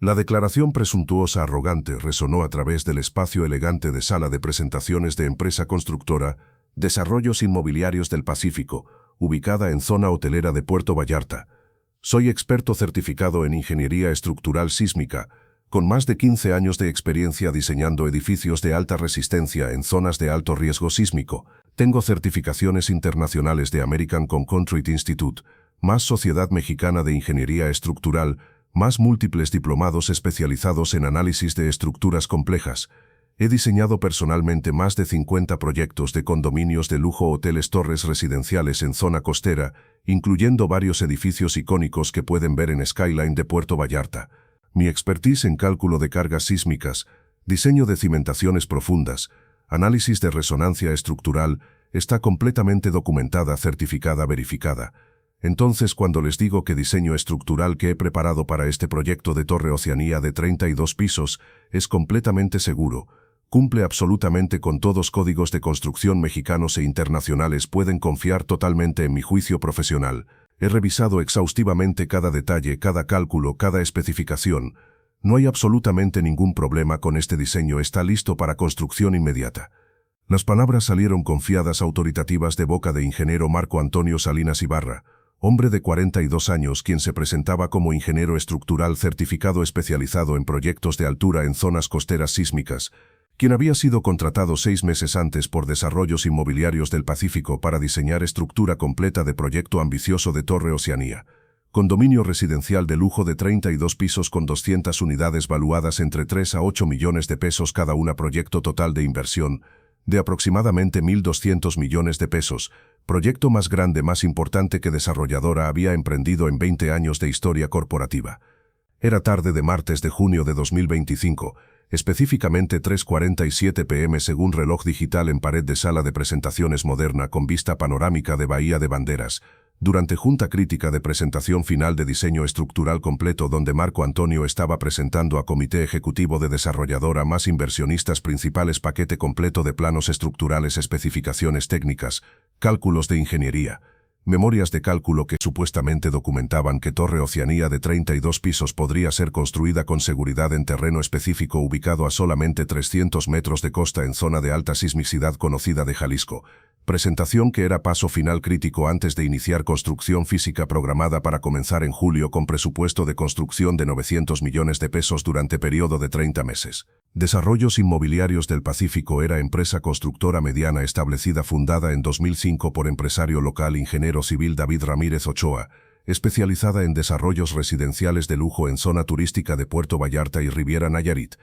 La declaración presuntuosa arrogante resonó a través del espacio elegante de sala de presentaciones de empresa constructora Desarrollos Inmobiliarios del Pacífico, ubicada en zona hotelera de Puerto Vallarta. Soy experto certificado en ingeniería estructural sísmica, con más de 15 años de experiencia diseñando edificios de alta resistencia en zonas de alto riesgo sísmico. Tengo certificaciones internacionales de American Concrete Institute, más Sociedad Mexicana de Ingeniería Estructural, más múltiples diplomados especializados en análisis de estructuras complejas. He diseñado personalmente más de 50 proyectos de condominios de lujo, hoteles, torres residenciales en zona costera, incluyendo varios edificios icónicos que pueden ver en Skyline de Puerto Vallarta. Mi expertise en cálculo de cargas sísmicas, diseño de cimentaciones profundas, análisis de resonancia estructural, está completamente documentada, certificada, verificada. Entonces, cuando les digo que diseño estructural que he preparado para este proyecto de Torre Oceanía de 32 pisos es completamente seguro, cumple absolutamente con todos códigos de construcción mexicanos e internacionales, pueden confiar totalmente en mi juicio profesional. He revisado exhaustivamente cada detalle, cada cálculo, cada especificación. No hay absolutamente ningún problema con este diseño, está listo para construcción inmediata. Las palabras salieron confiadas, autoritativas de boca de ingeniero Marco Antonio Salinas Ibarra, hombre de 42 años quien se presentaba como ingeniero estructural certificado especializado en proyectos de altura en zonas costeras sísmicas, quien había sido contratado 6 meses antes por Desarrollos Inmobiliarios del Pacífico para diseñar estructura completa de proyecto ambicioso de Torre Oceanía, condominio residencial de lujo de 32 pisos con 200 unidades valuadas entre 3 a 8 millones de pesos cada una, proyecto total de inversión de aproximadamente 1.200 millones de pesos, proyecto más grande, más importante que desarrolladora había emprendido en 20 años de historia corporativa. Era tarde de martes de junio de 2025, específicamente 3:47 p.m. según reloj digital en pared de sala de presentaciones moderna con vista panorámica de Bahía de Banderas, durante junta crítica de presentación final de diseño estructural completo donde Marco Antonio estaba presentando a comité ejecutivo de desarrolladora más inversionistas principales paquete completo de planos estructurales, especificaciones técnicas, cálculos de ingeniería, memorias de cálculo que supuestamente documentaban que Torre Oceanía de 32 pisos podría ser construida con seguridad en terreno específico ubicado a solamente 300 metros de costa en zona de alta sismicidad conocida de Jalisco. Presentación que era paso final crítico antes de iniciar construcción física programada para comenzar en julio con presupuesto de construcción de 900 millones de pesos durante periodo de 30 meses. Desarrollos Inmobiliarios del Pacífico era empresa constructora mediana establecida fundada en 2005 por empresario local ingeniero civil David Ramírez Ochoa, especializada en desarrollos residenciales de lujo en zona turística de Puerto Vallarta y Riviera Nayarit.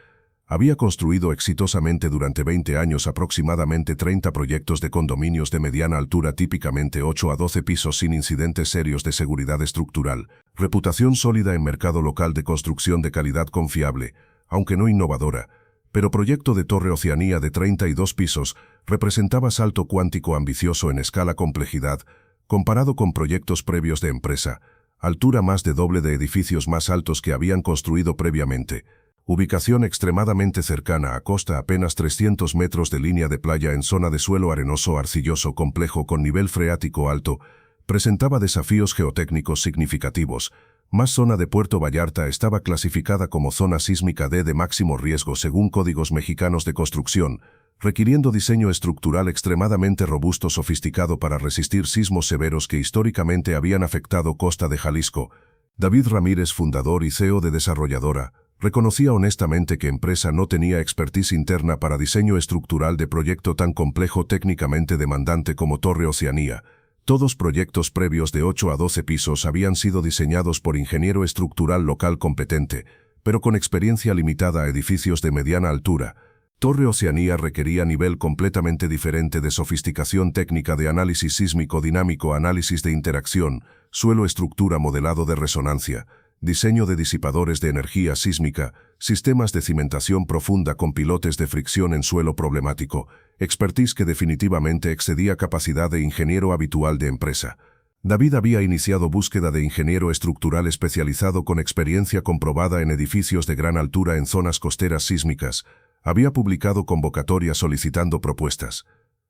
Había construido exitosamente durante 20 años aproximadamente 30 proyectos de condominios de mediana altura, típicamente 8 a 12 pisos sin incidentes serios de seguridad estructural, reputación sólida en mercado local de construcción de calidad confiable, aunque no innovadora, pero proyecto de Torre Oceanía de 32 pisos representaba salto cuántico ambicioso en escala complejidad, comparado con proyectos previos de empresa, altura más de doble de edificios más altos que habían construido previamente. Ubicación extremadamente cercana a costa, apenas 300 metros de línea de playa en zona de suelo arenoso arcilloso complejo con nivel freático alto, presentaba desafíos geotécnicos significativos. Más zona de Puerto Vallarta estaba clasificada como zona sísmica D de máximo riesgo según códigos mexicanos de construcción, requiriendo diseño estructural extremadamente robusto, sofisticado para resistir sismos severos que históricamente habían afectado costa de Jalisco. David Ramírez, fundador y CEO de desarrolladora, reconocía honestamente que empresa no tenía expertise interna para diseño estructural de proyecto tan complejo, técnicamente demandante como Torre Oceanía. Todos proyectos previos de 8 a 12 pisos habían sido diseñados por ingeniero estructural local competente, pero con experiencia limitada a edificios de mediana altura. Torre Oceanía requería nivel completamente diferente de sofisticación técnica de análisis sísmico dinámico, análisis de interacción, suelo, estructura, modelado de resonancia, diseño de disipadores de energía sísmica, sistemas de cimentación profunda con pilotes de fricción en suelo problemático, expertise que definitivamente excedía capacidad de ingeniero habitual de empresa. David había iniciado búsqueda de ingeniero estructural especializado con experiencia comprobada en edificios de gran altura en zonas costeras sísmicas. Había publicado convocatorias solicitando propuestas.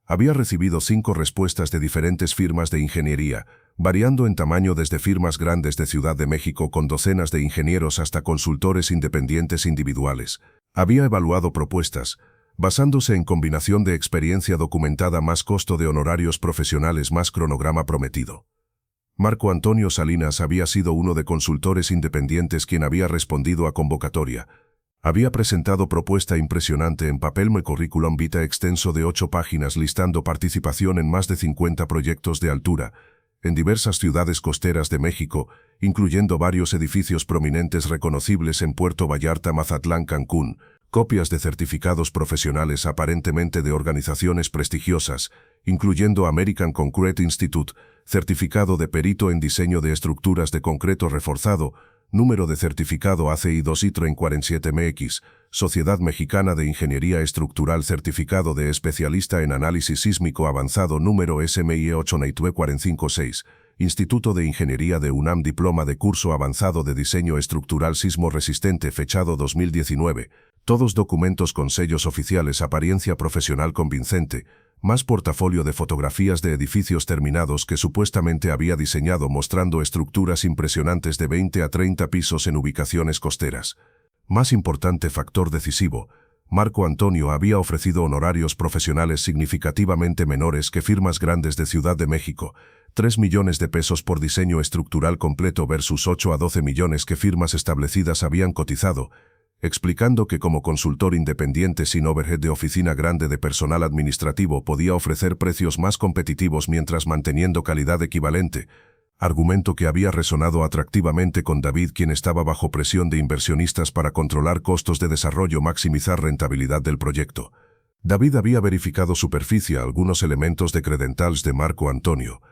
Había recibido 5 respuestas de diferentes firmas de ingeniería, variando en tamaño desde firmas grandes de Ciudad de México con docenas de ingenieros hasta consultores independientes individuales. Había evaluado propuestas, basándose en combinación de experiencia documentada más costo de honorarios profesionales más cronograma prometido. Marco Antonio Salinas había sido uno de consultores independientes quien había respondido a convocatoria. Había presentado propuesta impresionante en papel currículum vitae extenso de 8 páginas listando participación en más de 50 proyectos de altura, en diversas ciudades costeras de México, incluyendo varios edificios prominentes reconocibles en Puerto Vallarta, Mazatlán, Cancún, copias de certificados profesionales aparentemente de organizaciones prestigiosas, incluyendo American Concrete Institute, certificado de perito en diseño de estructuras de concreto reforzado, número de certificado ACI 2 ITREN 47MX, Sociedad Mexicana de Ingeniería Estructural certificado de especialista en análisis sísmico avanzado número SMIE 89246, Instituto de Ingeniería de UNAM diploma de curso avanzado de diseño estructural sismo resistente fechado 2019, todos documentos con sellos oficiales apariencia profesional convincente, más portafolio de fotografías de edificios terminados que supuestamente había diseñado mostrando estructuras impresionantes de 20 a 30 pisos en ubicaciones costeras. Más importante factor decisivo, Marco Antonio había ofrecido honorarios profesionales significativamente menores que firmas grandes de Ciudad de México, 3 millones de pesos por diseño estructural completo versus 8 a 12 millones que firmas establecidas habían cotizado, explicando que como consultor independiente sin overhead de oficina grande de personal administrativo podía ofrecer precios más competitivos mientras manteniendo calidad equivalente, argumento que había resonado atractivamente con David quien estaba bajo presión de inversionistas para controlar costos de desarrollo maximizar rentabilidad del proyecto. David había verificado superficie algunos elementos de credentials de Marco Antonio.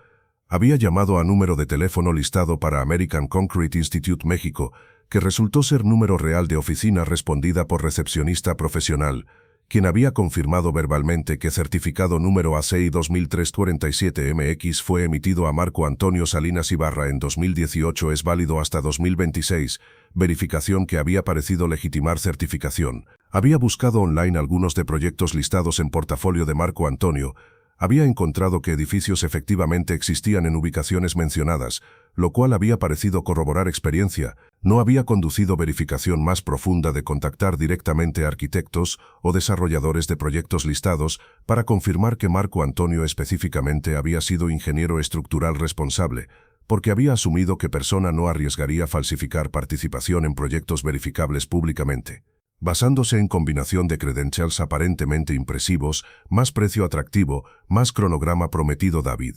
Había llamado a número de teléfono listado para American Concrete Institute México, que resultó ser número real de oficina respondida por recepcionista profesional, quien había confirmado verbalmente que certificado número ACI 2347MX fue emitido a Marco Antonio Salinas Ibarra en 2018 es válido hasta 2026, verificación que había parecido legitimar certificación. Había buscado online algunos de proyectos listados en portafolio de Marco Antonio, había encontrado que edificios efectivamente existían en ubicaciones mencionadas, lo cual había parecido corroborar experiencia, no había conducido verificación más profunda de contactar directamente a arquitectos o desarrolladores de proyectos listados para confirmar que Marco Antonio específicamente había sido ingeniero estructural responsable, porque había asumido que persona no arriesgaría falsificar participación en proyectos verificables públicamente. Basándose en combinación de credentials aparentemente impresivos, más precio atractivo, más cronograma prometido David,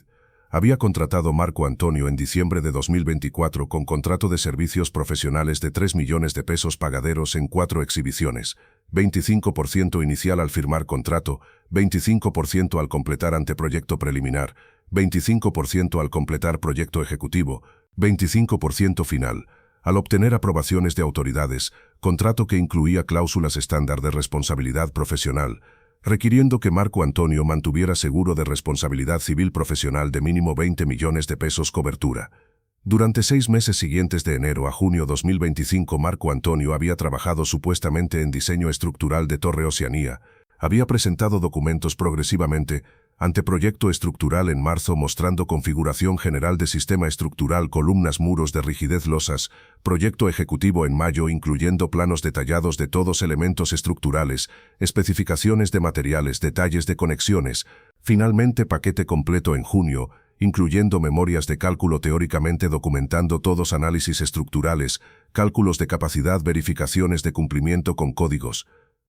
había contratado Marco Antonio en diciembre de 2024 con contrato de servicios profesionales de 3 millones de pesos pagaderos en 4 exhibiciones, 25% inicial al firmar contrato, 25% al completar anteproyecto preliminar, 25% al completar proyecto ejecutivo, 25% final. Al obtener aprobaciones de autoridades, contrato que incluía cláusulas estándar de responsabilidad profesional, requiriendo que Marco Antonio mantuviera seguro de responsabilidad civil profesional de mínimo 20 millones de pesos cobertura. Durante 6 meses siguientes de enero a junio 2025 Marco Antonio había trabajado supuestamente en diseño estructural de Torre Oceanía, había presentado documentos progresivamente, anteproyecto estructural en marzo mostrando configuración general de sistema estructural columnas muros de rigidez losas, proyecto ejecutivo en mayo incluyendo planos detallados de todos elementos estructurales, especificaciones de materiales, detalles de conexiones, finalmente paquete completo en junio, incluyendo memorias de cálculo teóricamente documentando todos análisis estructurales, cálculos de capacidad, verificaciones de cumplimiento con códigos.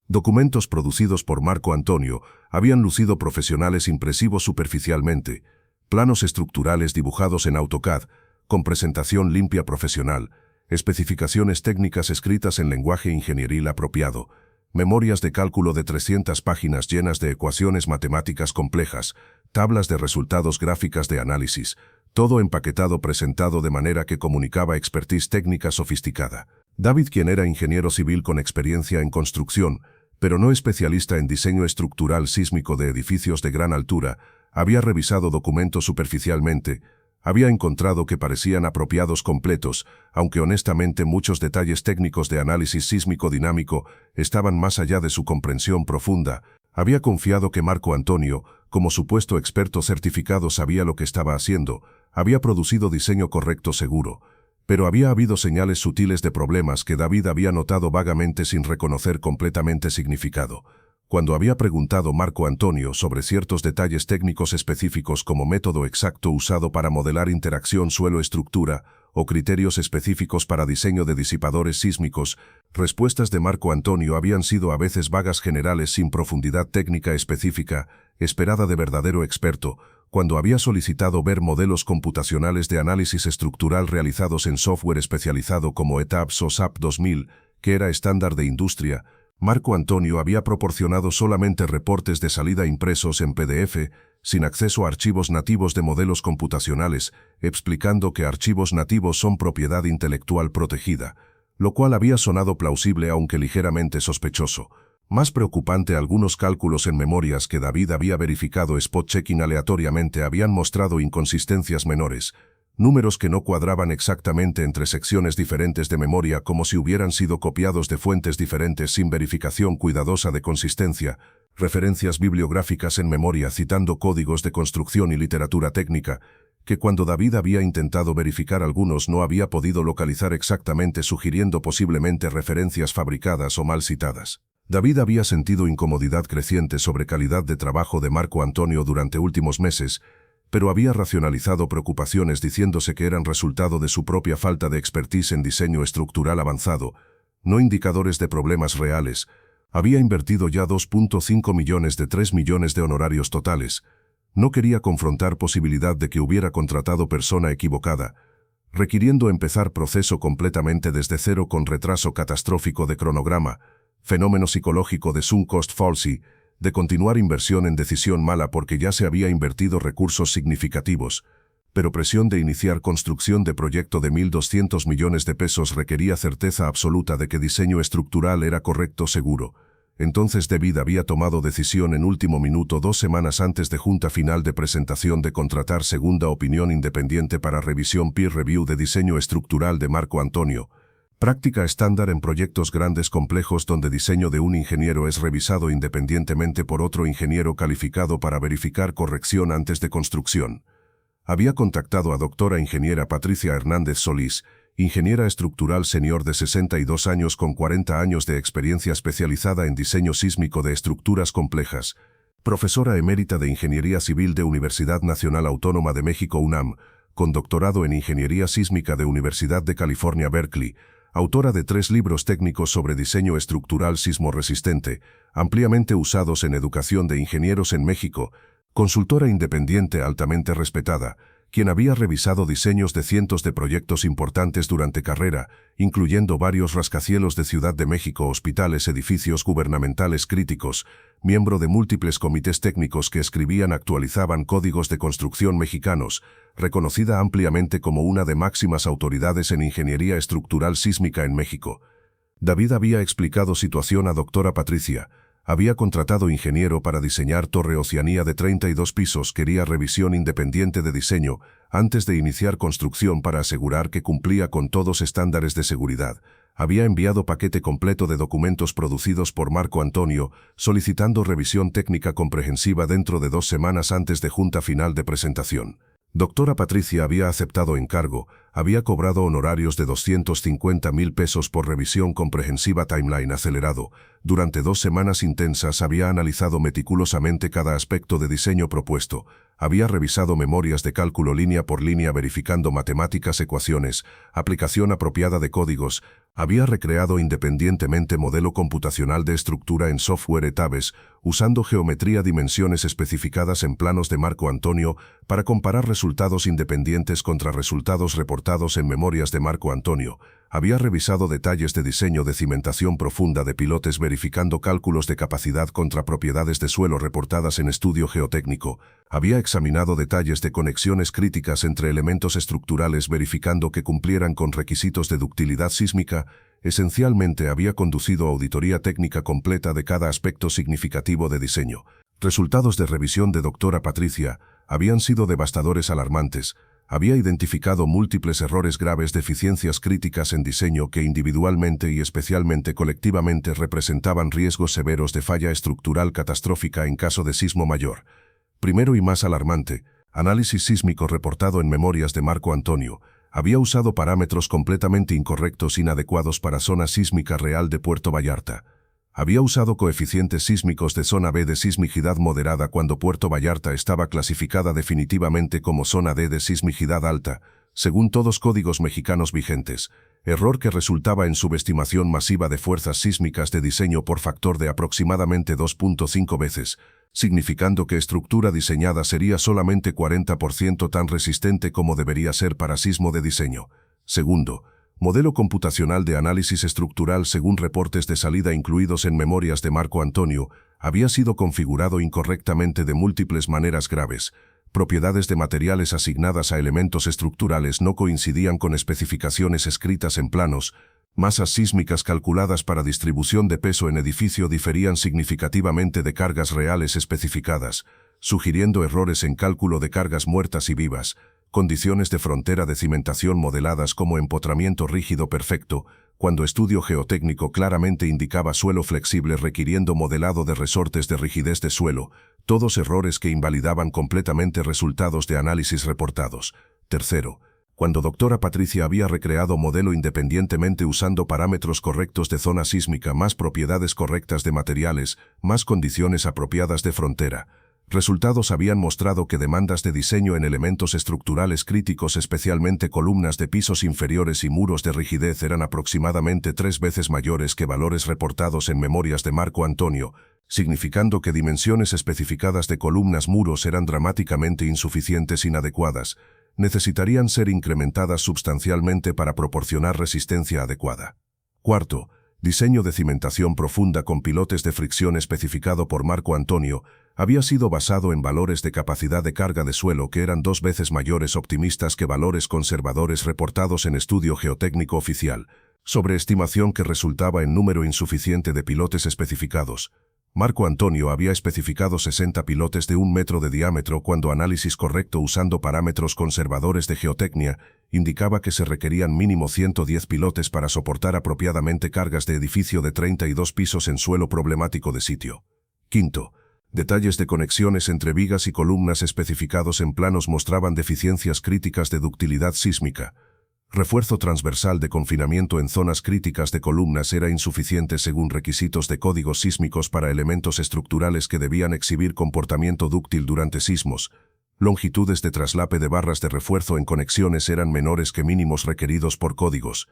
Documentos producidos por Marco Antonio habían lucido profesionales impresivos superficialmente, planos estructurales dibujados en AutoCAD, con presentación limpia profesional, especificaciones técnicas escritas en lenguaje ingenieril apropiado, memorias de cálculo de 300 páginas llenas de ecuaciones matemáticas complejas, tablas de resultados gráficas de análisis, todo empaquetado presentado de manera que comunicaba expertise técnica sofisticada. David, quien era ingeniero civil con experiencia en construcción, pero no especialista en diseño estructural sísmico de edificios de gran altura, había revisado documentos superficialmente, había encontrado que parecían apropiados completos, aunque honestamente muchos detalles técnicos de análisis sísmico dinámico estaban más allá de su comprensión profunda. Había confiado que Marco Antonio, como supuesto experto certificado sabía lo que estaba haciendo, había producido diseño correcto seguro, pero había habido señales sutiles de problemas que David había notado vagamente sin reconocer completamente significado. Cuando había preguntado Marco Antonio sobre ciertos detalles técnicos específicos como método exacto usado para modelar interacción suelo-estructura o criterios específicos para diseño de disipadores sísmicos, respuestas de Marco Antonio habían sido a veces vagas generales sin profundidad técnica específica, esperada de verdadero experto. Cuando había solicitado ver modelos computacionales de análisis estructural realizados en software especializado como ETABS o SAP 2000, que era estándar de industria, Marco Antonio había proporcionado solamente reportes de salida impresos en PDF, sin acceso a archivos nativos de modelos computacionales, explicando que archivos nativos son propiedad intelectual protegida, lo cual había sonado plausible aunque ligeramente sospechoso. Más preocupante, algunos cálculos en memorias que David había verificado spot-checking aleatoriamente habían mostrado inconsistencias menores, números que no cuadraban exactamente entre secciones diferentes de memoria como si hubieran sido copiados de fuentes diferentes sin verificación cuidadosa de consistencia, referencias bibliográficas en memoria citando códigos de construcción y literatura técnica, que cuando David había intentado verificar algunos no había podido localizar exactamente, sugiriendo posiblemente referencias fabricadas o mal citadas. David había sentido incomodidad creciente sobre calidad de trabajo de Marco Antonio durante últimos meses, pero había racionalizado preocupaciones diciéndose que eran resultado de su propia falta de expertise en diseño estructural avanzado, no indicadores de problemas reales. Había invertido ya 2.5 millones de 3 millones de honorarios totales. No quería confrontar posibilidad de que hubiera contratado persona equivocada, requiriendo empezar proceso completamente desde cero con retraso catastrófico de cronograma, fenómeno psicológico de sunk cost fallacy, de continuar inversión en decisión mala porque ya se había invertido recursos significativos, pero presión de iniciar construcción de proyecto de 1.200 millones de pesos requería certeza absoluta de que diseño estructural era correcto seguro. Entonces David había tomado decisión en último minuto 2 semanas antes de junta final de presentación de contratar segunda opinión independiente para revisión peer review de diseño estructural de Marco Antonio, práctica estándar en proyectos grandes complejos donde diseño de un ingeniero es revisado independientemente por otro ingeniero calificado para verificar corrección antes de construcción. Había contactado a doctora ingeniera Patricia Hernández Solís, ingeniera estructural senior de 62 años con 40 años de experiencia especializada en diseño sísmico de estructuras complejas, profesora emérita de Ingeniería Civil de Universidad Nacional Autónoma de México UNAM, con doctorado en Ingeniería Sísmica de Universidad de California Berkeley, autora de 3 libros técnicos sobre diseño estructural sismorresistente, ampliamente usados en educación de ingenieros en México, consultora independiente altamente respetada, quien había revisado diseños de cientos de proyectos importantes durante carrera, incluyendo varios rascacielos de Ciudad de México, hospitales, edificios gubernamentales críticos, miembro de múltiples comités técnicos que escribían y actualizaban códigos de construcción mexicanos, reconocida ampliamente como una de máximas autoridades en ingeniería estructural sísmica en México. David había explicado situación a doctora Patricia. Había contratado ingeniero para diseñar Torre Oceanía de 32 pisos, quería revisión independiente de diseño antes de iniciar construcción para asegurar que cumplía con todos estándares de seguridad. Había enviado paquete completo de documentos producidos por Marco Antonio, solicitando revisión técnica comprensiva dentro de 2 semanas antes de junta final de presentación. Doctora Patricia había aceptado encargo, había cobrado honorarios de 250,000 pesos por revisión comprensiva timeline acelerado. Durante 2 semanas intensas había analizado meticulosamente cada aspecto de diseño propuesto, había revisado memorias de cálculo línea por línea verificando matemáticas, ecuaciones, aplicación apropiada de códigos, había recreado independientemente modelo computacional de estructura en software ETABS, usando geometría dimensiones especificadas en planos de Marco Antonio para comparar resultados independientes contra resultados reportados en memorias de Marco Antonio. Había revisado detalles de diseño de cimentación profunda de pilotes verificando cálculos de capacidad contra propiedades de suelo reportadas en estudio geotécnico. Había examinado detalles de conexiones críticas entre elementos estructurales verificando que cumplieran con requisitos de ductilidad sísmica. Esencialmente había conducido auditoría técnica completa de cada aspecto significativo de diseño. Resultados de revisión de doctora Patricia habían sido devastadores, alarmantes. Había identificado múltiples errores graves, deficiencias críticas en diseño que individualmente y especialmente colectivamente representaban riesgos severos de falla estructural catastrófica en caso de sismo mayor. Primero y más alarmante, análisis sísmico reportado en memorias de Marco Antonio, había usado parámetros completamente incorrectos inadecuados para zona sísmica real de Puerto Vallarta. Había usado coeficientes sísmicos de zona B de sismicidad moderada cuando Puerto Vallarta estaba clasificada definitivamente como zona D de sismicidad alta, según todos códigos mexicanos vigentes, error que resultaba en subestimación masiva de fuerzas sísmicas de diseño por factor de aproximadamente 2.5 veces, significando que estructura diseñada sería solamente 40% tan resistente como debería ser para sismo de diseño. Segundo, modelo computacional de análisis estructural según reportes de salida incluidos en memorias de Marco Antonio, había sido configurado incorrectamente de múltiples maneras graves. Propiedades de materiales asignadas a elementos estructurales no coincidían con especificaciones escritas en planos, masas sísmicas calculadas para distribución de peso en edificio diferían significativamente de cargas reales especificadas, sugiriendo errores en cálculo de cargas muertas y vivas, condiciones de frontera de cimentación modeladas como empotramiento rígido perfecto, cuando estudio geotécnico claramente indicaba suelo flexible requiriendo modelado de resortes de rigidez de suelo, todos errores que invalidaban completamente resultados de análisis reportados. Tercero, cuando doctora Patricia había recreado modelo independientemente usando parámetros correctos de zona sísmica más propiedades correctas de materiales, más condiciones apropiadas de frontera, resultados habían mostrado que demandas de diseño en elementos estructurales críticos, especialmente columnas de pisos inferiores y muros de rigidez, eran aproximadamente 3 veces mayores que valores reportados en memorias de Marco Antonio, significando que dimensiones especificadas de columnas muros eran dramáticamente insuficientes e inadecuadas, necesitarían ser incrementadas sustancialmente para proporcionar resistencia adecuada. Cuarto, diseño de cimentación profunda con pilotes de fricción especificado por Marco Antonio, había sido basado en valores de capacidad de carga de suelo que eran 2 veces mayores optimistas que valores conservadores reportados en estudio geotécnico oficial, sobreestimación que resultaba en número insuficiente de pilotes especificados. Marco Antonio había especificado 60 pilotes de 1 metro de diámetro cuando análisis correcto usando parámetros conservadores de geotecnia indicaba que se requerían mínimo 110 pilotes para soportar apropiadamente cargas de edificio de 32 pisos en suelo problemático de sitio. Quinto, detalles de conexiones entre vigas y columnas especificados en planos mostraban deficiencias críticas de ductilidad sísmica. Refuerzo transversal de confinamiento en zonas críticas de columnas era insuficiente según requisitos de códigos sísmicos para elementos estructurales que debían exhibir comportamiento dúctil durante sismos. Longitudes de traslape de barras de refuerzo en conexiones eran menores que mínimos requeridos por códigos.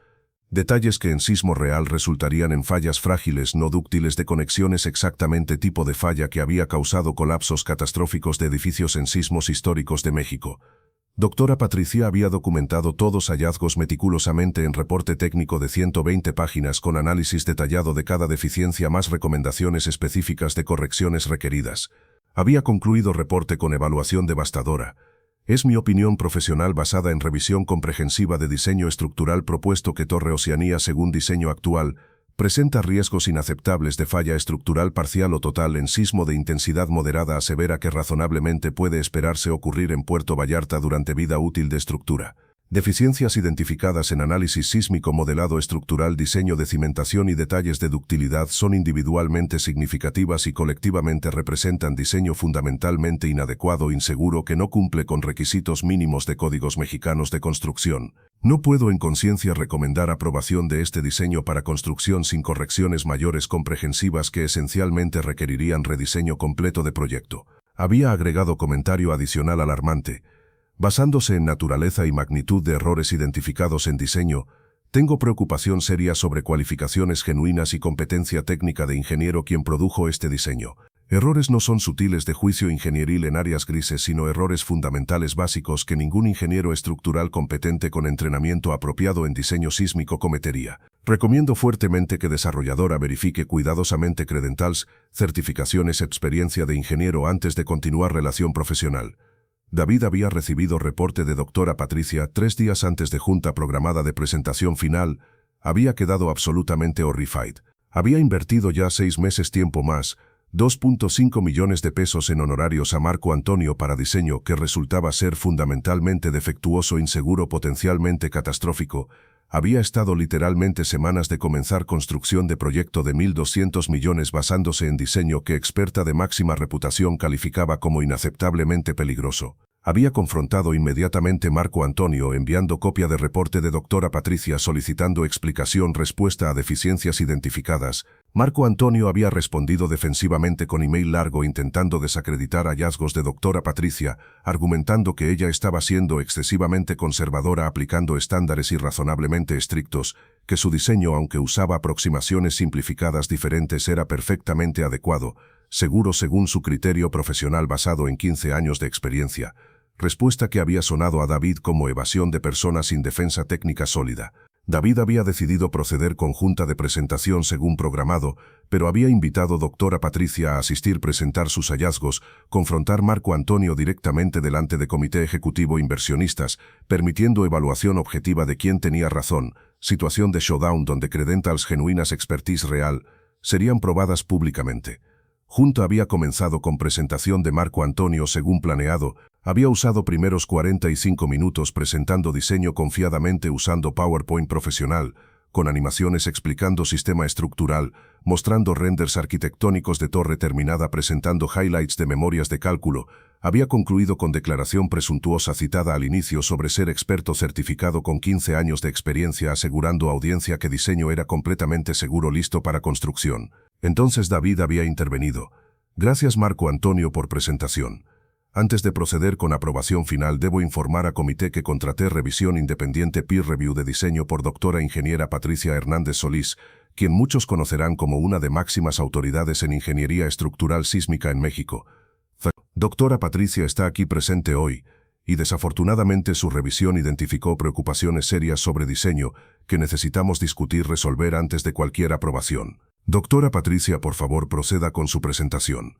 Detalles que en sismo real resultarían en fallas frágiles no dúctiles de conexiones, exactamente tipo de falla que había causado colapsos catastróficos de edificios en sismos históricos de México. Doctora Patricia había documentado todos hallazgos meticulosamente en reporte técnico de 120 páginas con análisis detallado de cada deficiencia más recomendaciones específicas de correcciones requeridas. Había concluido reporte con evaluación devastadora. Es mi opinión profesional basada en revisión comprehensiva de diseño estructural propuesto que Torre Oceanía según diseño actual presenta riesgos inaceptables de falla estructural parcial o total en sismo de intensidad moderada a severa que razonablemente puede esperarse ocurrir en Puerto Vallarta durante vida útil de estructura. Deficiencias identificadas en análisis sísmico modelado estructural, diseño de cimentación y detalles de ductilidad son individualmente significativas y colectivamente representan diseño fundamentalmente inadecuado e inseguro que no cumple con requisitos mínimos de códigos mexicanos de construcción. No puedo en conciencia recomendar aprobación de este diseño para construcción sin correcciones mayores comprehensivas que esencialmente requerirían rediseño completo de proyecto. Había agregado comentario adicional alarmante. Basándose en naturaleza y magnitud de errores identificados en diseño, tengo preocupación seria sobre cualificaciones genuinas y competencia técnica de ingeniero quien produjo este diseño. Errores no son sutiles de juicio ingenieril en áreas grises, sino errores fundamentales básicos que ningún ingeniero estructural competente con entrenamiento apropiado en diseño sísmico cometería. Recomiendo fuertemente que desarrolladora verifique cuidadosamente credentials, certificaciones, experiencia de ingeniero antes de continuar relación profesional. David había recibido reporte de doctora Patricia 3 días antes de junta programada de presentación final. Había quedado absolutamente horrified. Había invertido ya 6 meses tiempo más, 2.5 millones de pesos en honorarios a Marco Antonio para diseño que resultaba ser fundamentalmente defectuoso, inseguro, potencialmente catastrófico. Había estado literalmente semanas de comenzar construcción de proyecto de 1.200 millones basándose en diseño que experta de máxima reputación calificaba como inaceptablemente peligroso. Había confrontado inmediatamente Marco Antonio enviando copia de reporte de doctora Patricia solicitando explicación respuesta a deficiencias identificadas. Marco Antonio había respondido defensivamente con email largo intentando desacreditar hallazgos de doctora Patricia, argumentando que ella estaba siendo excesivamente conservadora aplicando estándares irrazonablemente estrictos, que su diseño, aunque usaba aproximaciones simplificadas diferentes, era perfectamente adecuado, seguro según su criterio profesional basado en 15 años de experiencia. Respuesta que había sonado a David como evasión de personas sin defensa técnica sólida. David había decidido proceder con junta de presentación según programado, pero había invitado doctora Patricia a asistir presentar sus hallazgos, confrontar Marco Antonio directamente delante de comité ejecutivo inversionistas, permitiendo evaluación objetiva de quién tenía razón, situación de showdown donde credentials genuinas expertise real, serían probadas públicamente. Junta había comenzado con presentación de Marco Antonio según planeado, había usado primeros 45 minutos presentando diseño confiadamente usando PowerPoint profesional, con animaciones explicando sistema estructural, mostrando renders arquitectónicos de torre terminada presentando highlights de memorias de cálculo, había concluido con declaración presuntuosa citada al inicio sobre ser experto certificado con 15 años de experiencia asegurando a audiencia que diseño era completamente seguro listo para construcción. Entonces David había intervenido. Gracias Marco Antonio por presentación. Antes de proceder con aprobación final debo informar a comité que contraté revisión independiente peer review de diseño por doctora ingeniera Patricia Hernández Solís, quien muchos conocerán como una de máximas autoridades en ingeniería estructural sísmica en México. Doctora Patricia está aquí presente hoy, y desafortunadamente su revisión identificó preocupaciones serias sobre diseño que necesitamos discutir resolver antes de cualquier aprobación. Doctora Patricia, por favor proceda con su presentación.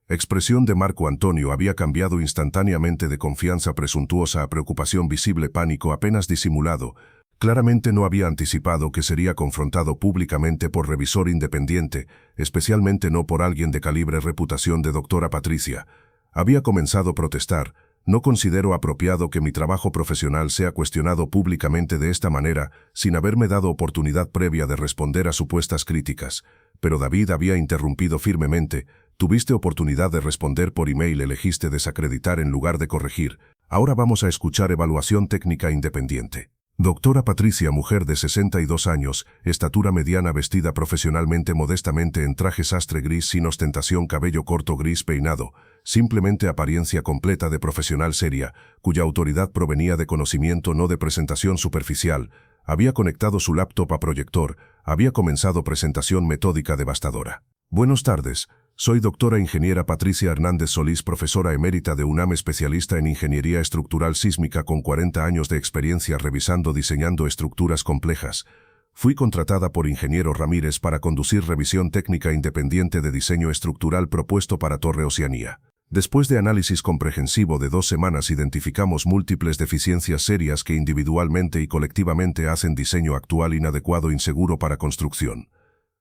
Expresión de Marco Antonio había cambiado instantáneamente de confianza presuntuosa a preocupación visible pánico apenas disimulado. Claramente no había anticipado que sería confrontado públicamente por revisor independiente, especialmente no por alguien de calibre reputación de doctora Patricia. Había comenzado a protestar. No considero apropiado que mi trabajo profesional sea cuestionado públicamente de esta manera, sin haberme dado oportunidad previa de responder a supuestas críticas. Pero David había interrumpido firmemente. Tuviste oportunidad de responder por email, elegiste desacreditar en lugar de corregir. Ahora vamos a escuchar evaluación técnica independiente. Doctora Patricia, mujer de 62 años, estatura mediana, vestida profesionalmente modestamente en traje sastre gris sin ostentación, cabello corto gris peinado, simplemente apariencia completa de profesional seria, cuya autoridad provenía de conocimiento no de presentación superficial, había conectado su laptop a proyector, había comenzado presentación metódica devastadora. Buenas tardes. Soy doctora ingeniera Patricia Hernández Solís, profesora emérita de UNAM, especialista en ingeniería estructural sísmica con 40 años de experiencia revisando diseñando estructuras complejas. Fui contratada por ingeniero Ramírez para conducir revisión técnica independiente de diseño estructural propuesto para Torre Oceanía. Después de análisis comprehensivo de 2 semanas identificamos múltiples deficiencias serias que individualmente y colectivamente hacen diseño actual inadecuado e inseguro para construcción.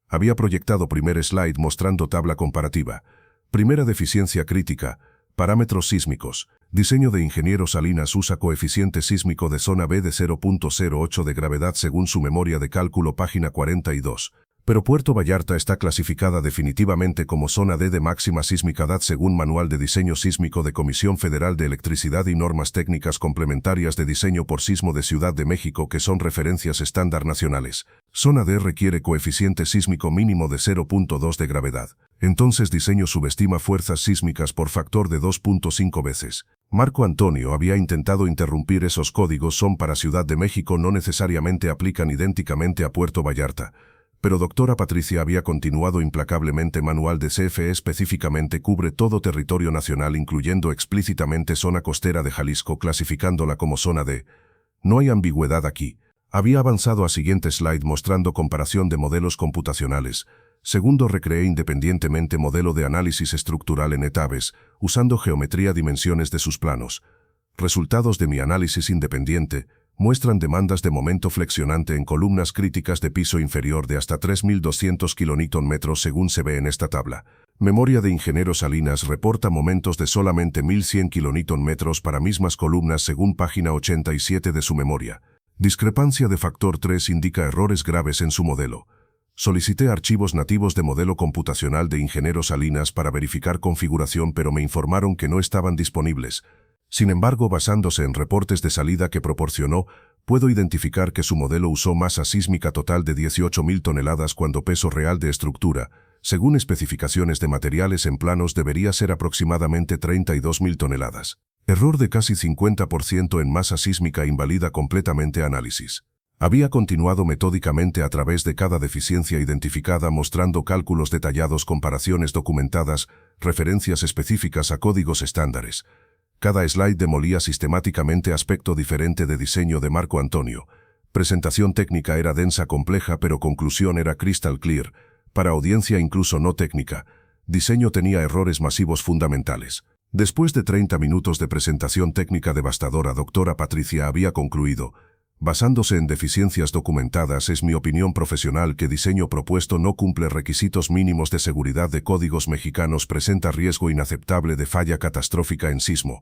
Había proyectado primer slide mostrando tabla comparativa. Primera deficiencia crítica, parámetros sísmicos. Diseño de ingeniero Salinas usa coeficiente sísmico de zona B de 0.08 de gravedad según su memoria de cálculo página 42. Pero Puerto Vallarta está clasificada definitivamente como zona D de máxima sismicidad según Manual de Diseño Sísmico de Comisión Federal de Electricidad y normas técnicas complementarias de diseño por sismo de Ciudad de México que son referencias estándar nacionales. Zona D requiere coeficiente sísmico mínimo de 0.2 de gravedad. Entonces diseño subestima fuerzas sísmicas por factor de 2.5 veces. Marco Antonio había intentado interrumpir esos códigos son para Ciudad de México, no necesariamente aplican idénticamente a Puerto Vallarta. Pero doctora Patricia había continuado implacablemente. Manual de CFE específicamente cubre todo territorio nacional incluyendo explícitamente zona costera de Jalisco clasificándola como zona D. No hay ambigüedad aquí. Había avanzado a siguiente slide mostrando comparación de modelos computacionales. Segundo, recreé independientemente modelo de análisis estructural en etapas, usando geometría dimensiones de sus planos. Resultados de mi análisis independiente muestran demandas de momento flexionante en columnas críticas de piso inferior de hasta 3.200 kN según se ve en esta tabla. Memoria de ingeniero Salinas reporta momentos de solamente 1.100 kN para mismas columnas según página 87 de su memoria. Discrepancia de factor 3 indica errores graves en su modelo. Solicité archivos nativos de modelo computacional de Ingeniero Salinas para verificar configuración, pero me informaron que no estaban disponibles. Sin embargo, basándose en reportes de salida que proporcionó, puedo identificar que su modelo usó masa sísmica total de 18.000 toneladas cuando peso real de estructura, según especificaciones de materiales en planos, debería ser aproximadamente 32.000 toneladas. Error de casi 50% en masa sísmica invalida completamente análisis. Había continuado metódicamente a través de cada deficiencia identificada, mostrando cálculos detallados, comparaciones documentadas, referencias específicas a códigos estándares. Cada slide demolía sistemáticamente aspecto diferente de diseño de Marco Antonio. Presentación técnica era densa, compleja, pero conclusión era crystal clear. Para audiencia incluso no técnica, diseño tenía errores masivos fundamentales. Después de 30 minutos de presentación técnica devastadora, doctora Patricia había concluido: basándose en deficiencias documentadas, es mi opinión profesional que diseño propuesto no cumple requisitos mínimos de seguridad de códigos mexicanos, presenta riesgo inaceptable de falla catastrófica en sismo.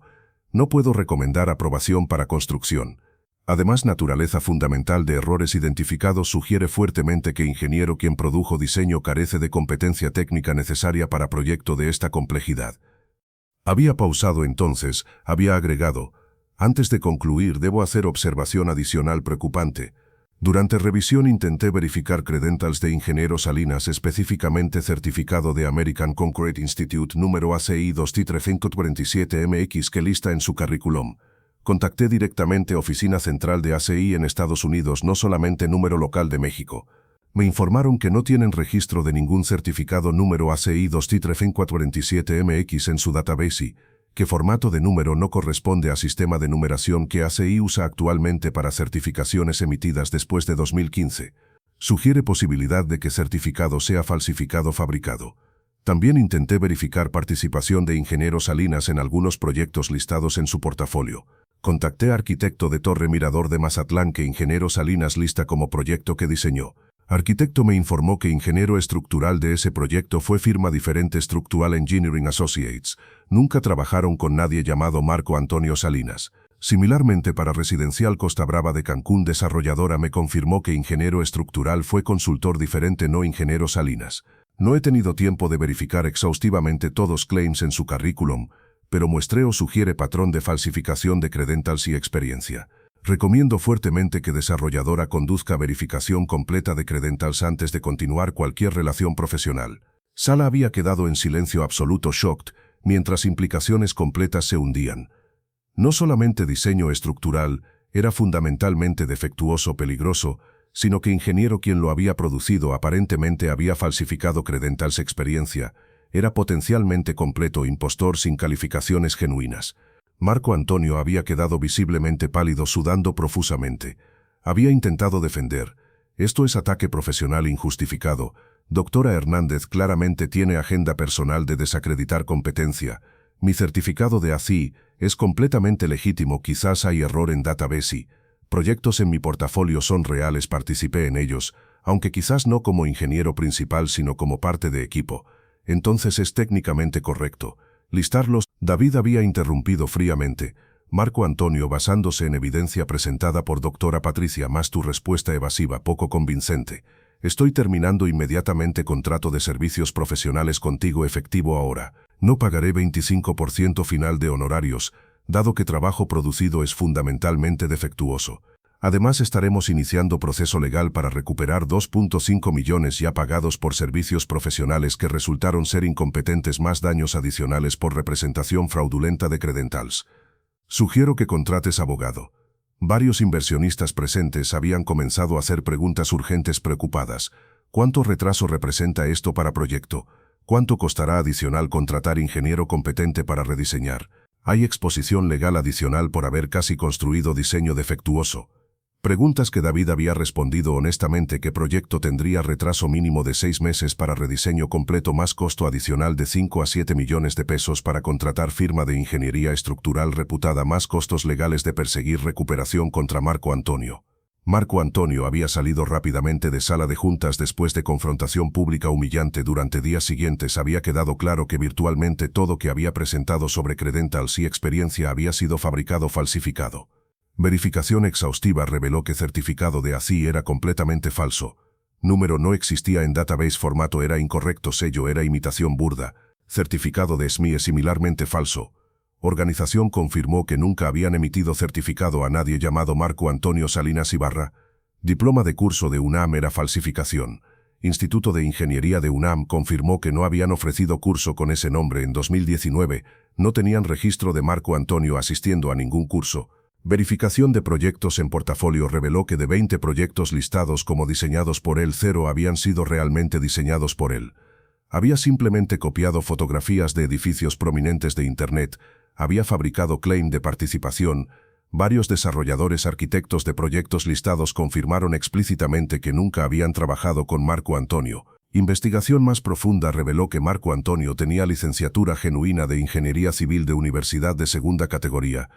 No puedo recomendar aprobación para construcción. Además, naturaleza fundamental de errores identificados sugiere fuertemente que ingeniero quien produjo diseño carece de competencia técnica necesaria para proyecto de esta complejidad. Había pausado entonces, había agregado: antes de concluir, debo hacer observación adicional preocupante. Durante revisión intenté verificar credentials de Ingeniero Salinas, específicamente certificado de American Concrete Institute número ACI 2347MX que lista en su currículum. Contacté directamente Oficina Central de ACI en Estados Unidos, no solamente número local de México. Me informaron que no tienen registro de ningún certificado número ACI 2347MX en su database, que formato de número no corresponde a sistema de numeración que ACI usa actualmente para certificaciones emitidas después de 2015. Sugiere posibilidad de que certificado sea falsificado fabricado. También intenté verificar participación de Ingeniero Salinas en algunos proyectos listados en su portafolio. Contacté a arquitecto de Torre Mirador de Mazatlán que Ingeniero Salinas lista como proyecto que diseñó. Arquitecto me informó que ingeniero estructural de ese proyecto fue firma diferente, Structural Engineering Associates. Nunca trabajaron con nadie llamado Marco Antonio Salinas. Similarmente, para Residencial Costa Brava de Cancún, desarrolladora me confirmó que ingeniero estructural fue consultor diferente, no ingeniero Salinas. No he tenido tiempo de verificar exhaustivamente todos claims en su currículum, pero muestreo sugiere patrón de falsificación de credentials y experiencia. Recomiendo fuertemente que desarrolladora conduzca verificación completa de credentials antes de continuar cualquier relación profesional. Sala había quedado en silencio absoluto, shocked, mientras implicaciones completas se hundían. No solamente diseño estructural era fundamentalmente defectuoso, peligroso, sino que ingeniero quien lo había producido aparentemente había falsificado credentials. Experiencia era potencialmente completo impostor sin calificaciones genuinas. Marco Antonio había quedado visiblemente pálido, sudando profusamente. Había intentado defender: esto es ataque profesional injustificado. Doctora Hernández claramente tiene agenda personal de desacreditar competencia. Mi certificado de ACI es completamente legítimo, quizás hay error en database. Proyectos en mi portafolio son reales, participé en ellos, aunque quizás no como ingeniero principal sino como parte de equipo. Entonces es técnicamente correcto listarlos. David había interrumpido fríamente. Marco Antonio, basándose en evidencia presentada por doctora Patricia, más tu respuesta evasiva poco convincente. Estoy terminando inmediatamente contrato de servicios profesionales contigo efectivo ahora. No pagaré 25% final de honorarios, dado que trabajo producido es fundamentalmente defectuoso. Además, estaremos iniciando proceso legal para recuperar 2.5 millones ya pagados por servicios profesionales que resultaron ser incompetentes, más daños adicionales por representación fraudulenta de credentials. Sugiero que contrates abogado. Varios inversionistas presentes habían comenzado a hacer preguntas urgentes preocupadas. ¿Cuánto retraso representa esto para proyecto? ¿Cuánto costará adicional contratar ingeniero competente para rediseñar? ¿Hay exposición legal adicional por haber casi construido diseño defectuoso? Preguntas que David había respondido honestamente. ¿Qué proyecto tendría retraso mínimo de 6 meses para rediseño completo más costo adicional de 5 a 7 millones de pesos para contratar firma de ingeniería estructural reputada más costos legales de perseguir recuperación contra Marco Antonio? Marco Antonio había salido rápidamente de sala de juntas después de confrontación pública humillante. Durante días siguientes había quedado claro que virtualmente todo que había presentado sobre credentials y experiencia había sido fabricado, falsificado. Verificación exhaustiva reveló que certificado de ACI era completamente falso. Número no existía en database, formato era incorrecto, sello era imitación burda. Certificado de SMI es similarmente falso. Organización confirmó que nunca habían emitido certificado a nadie llamado Marco Antonio Salinas Ibarra. Diploma de curso de UNAM era falsificación. Instituto de Ingeniería de UNAM confirmó que no habían ofrecido curso con ese nombre en 2019, no tenían registro de Marco Antonio asistiendo a ningún curso. Verificación de proyectos en portafolio reveló que de 20 proyectos listados como diseñados por él, 0 habían sido realmente diseñados por él. Había simplemente copiado fotografías de edificios prominentes de Internet, había fabricado claim de participación. Varios desarrolladores arquitectos de proyectos listados confirmaron explícitamente que nunca habían trabajado con Marco Antonio. Investigación más profunda reveló que Marco Antonio tenía licenciatura genuina de Ingeniería Civil de Universidad de segunda categoría,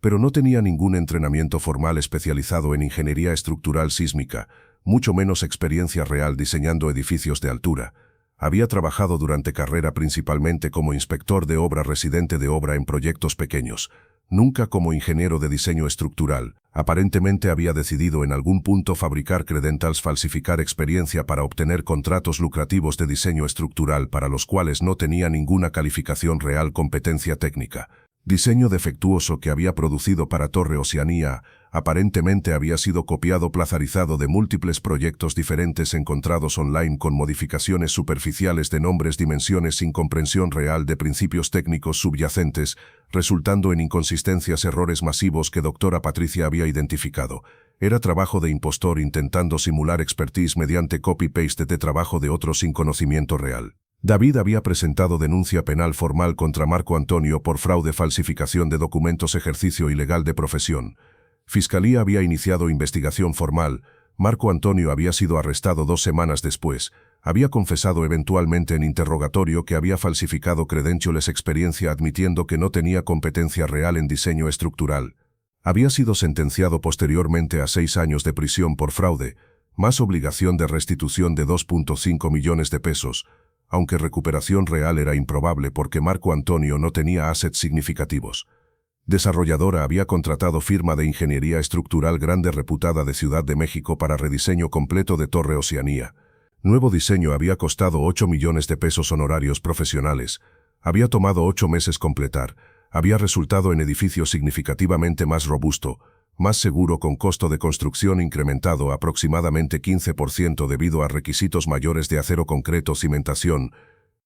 pero no tenía ningún entrenamiento formal especializado en ingeniería estructural sísmica, mucho menos experiencia real diseñando edificios de altura. Había trabajado durante carrera principalmente como inspector de obra residente de obra en proyectos pequeños, nunca como ingeniero de diseño estructural. Aparentemente había decidido en algún punto fabricar credentials, falsificar experiencia para obtener contratos lucrativos de diseño estructural para los cuales no tenía ninguna calificación real, competencia técnica. Diseño defectuoso que había producido para Torre Oceanía, aparentemente había sido copiado plazarizado de múltiples proyectos diferentes encontrados online con modificaciones superficiales de nombres, dimensiones sin comprensión real de principios técnicos subyacentes, resultando en inconsistencias, errores masivos que doctora Patricia había identificado. Era trabajo de impostor intentando simular expertise mediante copy-paste de trabajo de otro sin conocimiento real. David había presentado denuncia penal formal contra Marco Antonio por fraude, falsificación de documentos, ejercicio ilegal de profesión. Fiscalía había iniciado investigación formal. Marco Antonio había sido arrestado 2 semanas después. Había confesado eventualmente en interrogatorio que había falsificado credentials, experiencia, admitiendo que no tenía competencia real en diseño estructural. Había sido sentenciado posteriormente a 6 años de prisión por fraude, más obligación de restitución de 2.5 millones de pesos, aunque recuperación real era improbable porque Marco Antonio no tenía assets significativos. Desarrolladora había contratado firma de ingeniería estructural grande reputada de Ciudad de México para rediseño completo de Torre Oceanía. Nuevo diseño había costado 8 millones de pesos, honorarios profesionales. Había tomado 8 meses completar. Había resultado en edificio significativamente más robusto, más seguro, con costo de construcción incrementado aproximadamente 15% debido a requisitos mayores de acero, concreto, cimentación,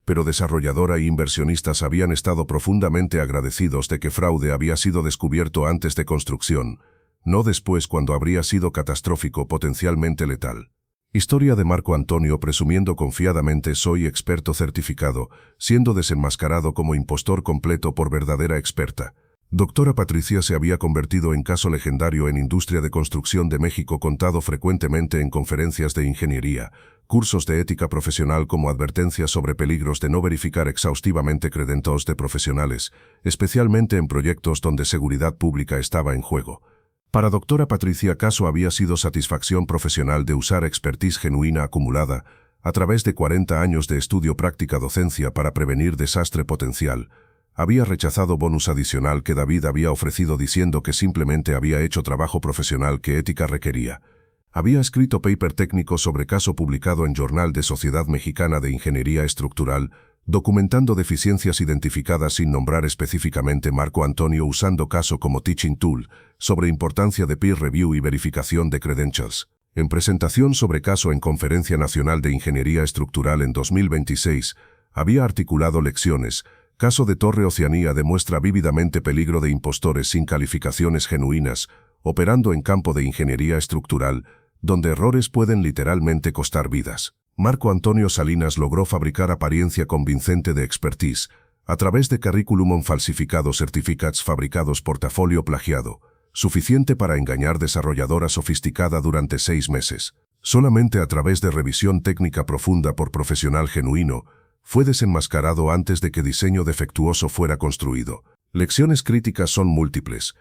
pero desarrolladora e inversionistas habían estado profundamente agradecidos de que fraude había sido descubierto antes de construcción, no después, cuando habría sido catastrófico, potencialmente letal. Historia de Marco Antonio presumiendo confiadamente: soy experto certificado, siendo desenmascarado como impostor completo por verdadera experta. Doctora Patricia se había convertido en caso legendario en industria de construcción de México, contado frecuentemente en conferencias de ingeniería, cursos de ética profesional como advertencias sobre peligros de no verificar exhaustivamente credentials de profesionales, especialmente en proyectos donde seguridad pública estaba en juego. Para doctora Patricia, caso había sido satisfacción profesional de usar expertise genuina acumulada a través de 40 años de estudio, práctica, docencia para prevenir desastre potencial. Había rechazado bonus adicional que David había ofrecido diciendo que simplemente había hecho trabajo profesional que ética requería. Había escrito paper técnico sobre caso publicado en Journal de Sociedad Mexicana de Ingeniería Estructural, documentando deficiencias identificadas sin nombrar específicamente Marco Antonio, usando caso como teaching tool, sobre importancia de peer review y verificación de credentials. En presentación sobre caso en Conferencia Nacional de Ingeniería Estructural en 2026, había articulado lecciones. Caso de Torre Oceanía demuestra vívidamente peligro de impostores sin calificaciones genuinas, operando en campo de ingeniería estructural, donde errores pueden literalmente costar vidas. Marco Antonio Salinas logró fabricar apariencia convincente de expertise, a través de currículum falsificado, certificates fabricados, portafolio plagiado, suficiente para engañar desarrolladora sofisticada durante 6 meses. Solamente a través de revisión técnica profunda por profesional genuino, fue desenmascarado antes de que diseño defectuoso fuera construido. Lecciones críticas son múltiples.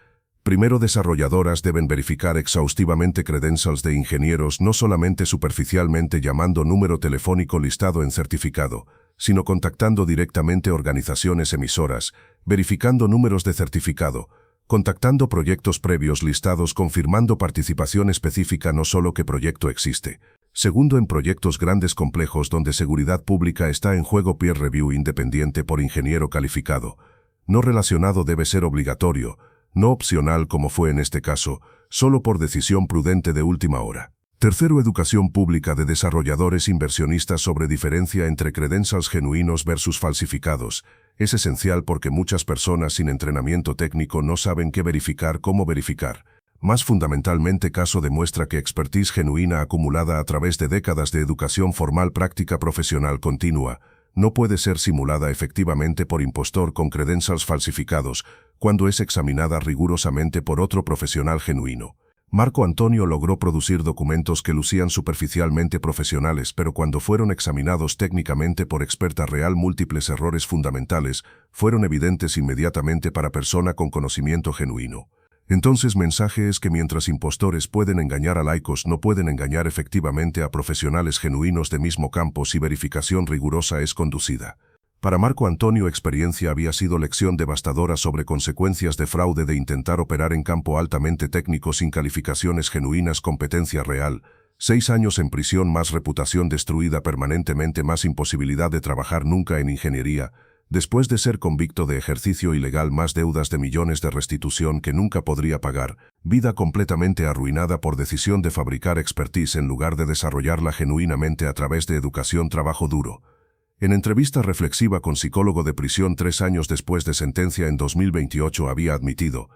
Primero, desarrolladoras deben verificar exhaustivamente credentials de ingenieros, no solamente superficialmente llamando número telefónico listado en certificado, sino contactando directamente organizaciones emisoras, verificando números de certificado, contactando proyectos previos listados confirmando participación específica no solo qué proyecto existe. Segundo, en proyectos grandes complejos donde seguridad pública está en juego, peer review independiente por ingeniero calificado. No relacionado debe ser obligatorio, no opcional como fue en este caso, solo por decisión prudente de última hora. Tercero, educación pública de desarrolladores inversionistas sobre diferencia entre credentials genuinos versus falsificados. Es esencial porque muchas personas sin entrenamiento técnico no saben qué verificar, cómo verificar. Más fundamentalmente, caso demuestra que expertise genuina acumulada a través de décadas de educación formal, práctica profesional continua, no puede ser simulada efectivamente por impostor con credentials falsificados, cuando es examinada rigurosamente por otro profesional genuino. Marco Antonio logró producir documentos que lucían superficialmente profesionales, pero cuando fueron examinados técnicamente por experta real, múltiples errores fundamentales fueron evidentes inmediatamente para persona con conocimiento genuino. Entonces, mensaje es que mientras impostores pueden engañar a laicos, no pueden engañar efectivamente a profesionales genuinos de mismo campo si verificación rigurosa es conducida. Para Marco Antonio, experiencia había sido lección devastadora sobre consecuencias de fraude de intentar operar en campo altamente técnico sin calificaciones genuinas, competencia real, 6 años en prisión, más reputación destruida permanentemente, más imposibilidad de trabajar nunca en ingeniería, después de ser convicto de ejercicio ilegal, más deudas de millones de restitución que nunca podría pagar, vida completamente arruinada por decisión de fabricar expertise en lugar de desarrollarla genuinamente a través de educación, trabajo duro. En entrevista reflexiva con psicólogo de prisión 3 años después de sentencia en 2028 había admitido: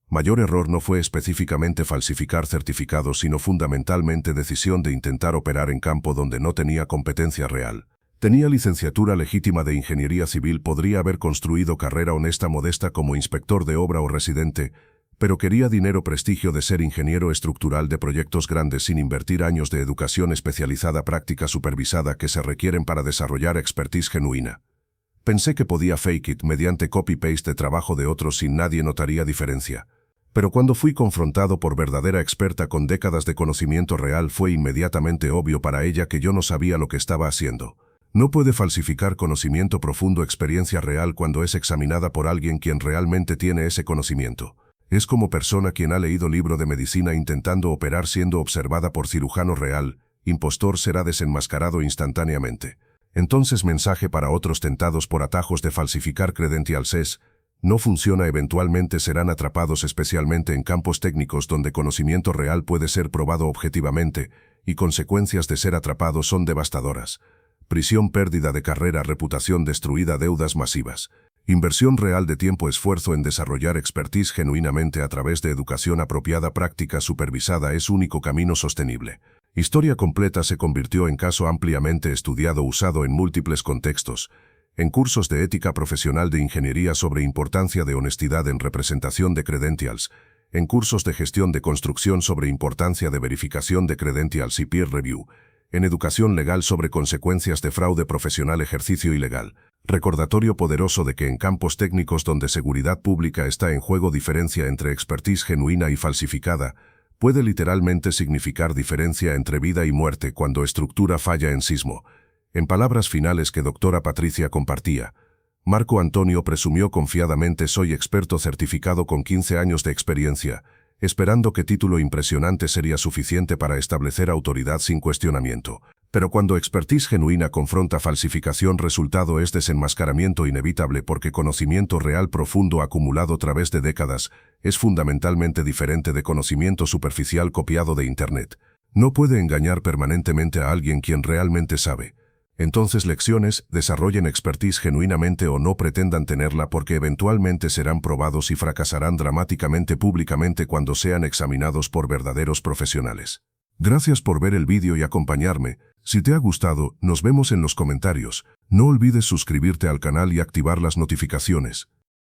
mayor error no fue específicamente falsificar certificados, sino fundamentalmente decisión de intentar operar en campo donde no tenía competencia real. Tenía licenciatura legítima de ingeniería civil, podría haber construido carrera honesta modesta como inspector de obra o residente, pero quería dinero, prestigio de ser ingeniero estructural de proyectos grandes sin invertir años de educación especializada, práctica supervisada que se requieren para desarrollar expertise genuina. Pensé que podía fake it mediante copy-paste de trabajo de otros sin nadie notaría diferencia. Pero cuando fui confrontado por verdadera experta con décadas de conocimiento real, fue inmediatamente obvio para ella que yo no sabía lo que estaba haciendo. No puede falsificar conocimiento profundo, experiencia real, cuando es examinada por alguien quien realmente tiene ese conocimiento. Es como persona quien ha leído libro de medicina intentando operar siendo observada por cirujano real, impostor, será desenmascarado instantáneamente. Entonces, mensaje para otros tentados por atajos de falsificar credentials es: no funciona, eventualmente serán atrapados, especialmente en campos técnicos donde conocimiento real puede ser probado objetivamente, y consecuencias de ser atrapados son devastadoras. Prisión, pérdida de carrera, reputación destruida, deudas masivas. Inversión real de tiempo, esfuerzo en desarrollar expertise genuinamente a través de educación apropiada, práctica supervisada es único camino sostenible. Historia completa se convirtió en caso ampliamente estudiado, usado en múltiples contextos. En cursos de ética profesional de ingeniería sobre importancia de honestidad en representación de credentials. En cursos de gestión de construcción sobre importancia de verificación de credentials y peer review. En educación legal sobre consecuencias de fraude profesional, ejercicio ilegal. Recordatorio poderoso de que en campos técnicos donde seguridad pública está en juego, diferencia entre expertise genuina y falsificada puede literalmente significar diferencia entre vida y muerte cuando estructura falla en sismo. En palabras finales que doctora Patricia compartía, Marco Antonio presumió confiadamente: soy experto certificado con 15 años de experiencia, esperando que título impresionante sería suficiente para establecer autoridad sin cuestionamiento. Pero cuando expertise genuina confronta falsificación, resultado es desenmascaramiento inevitable, porque conocimiento real profundo acumulado a través de décadas es fundamentalmente diferente de conocimiento superficial copiado de Internet. No puede engañar permanentemente a alguien quien realmente sabe. Entonces, lecciones: desarrollen expertise genuinamente o no pretendan tenerla, porque eventualmente serán probados y fracasarán dramáticamente públicamente cuando sean examinados por verdaderos profesionales. Gracias por ver el vídeo y acompañarme. Si te ha gustado, nos vemos en los comentarios. No olvides suscribirte al canal y activar las notificaciones.